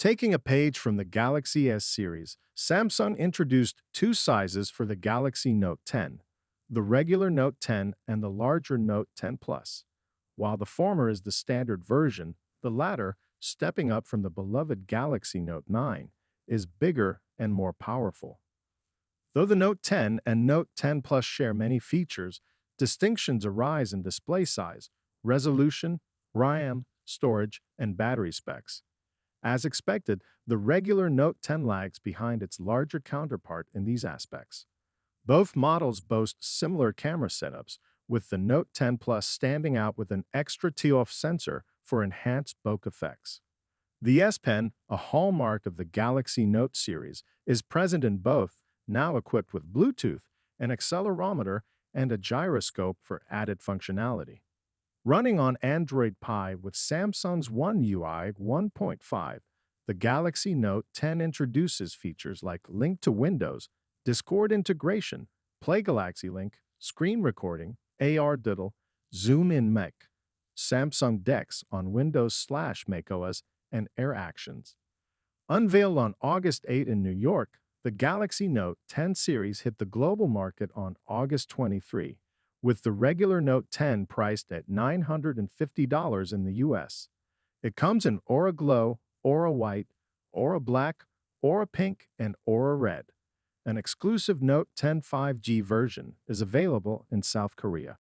Taking a page from the Galaxy S series, Samsung introduced two sizes for the Galaxy Note 10, the regular Note 10 and the larger Note 10 Plus. While the former is the standard version, the latter, stepping up from the beloved Galaxy Note 9, is bigger and more powerful. Though the Note 10 and Note 10 Plus share many features, distinctions arise in display size, resolution, RAM, storage, and battery specs. As expected, the regular Note 10 lags behind its larger counterpart in these aspects. Both models boast similar camera setups, with the Note 10 Plus standing out with an extra TOF sensor for enhanced bokeh effects. The S Pen, a hallmark of the Galaxy Note series, is present in both, now equipped with Bluetooth, an accelerometer, and a gyroscope for added functionality. Running on Android Pie with Samsung's One UI 1.5, the Galaxy Note 10 introduces features like Link to Windows, Discord integration, Play Galaxy Link, screen recording, AR Diddle, Zoom in Mech, Samsung Dex on Windows/macOS, and Air Actions. Unveiled on August 8 in New York, the Galaxy Note 10 series hit the global market on August 23, with the regular Note 10 priced at $950 in the US. It comes in Aura Glow, Aura White, Aura Black, Aura Pink, and Aura Red. An exclusive Note 10 5G version is available in South Korea.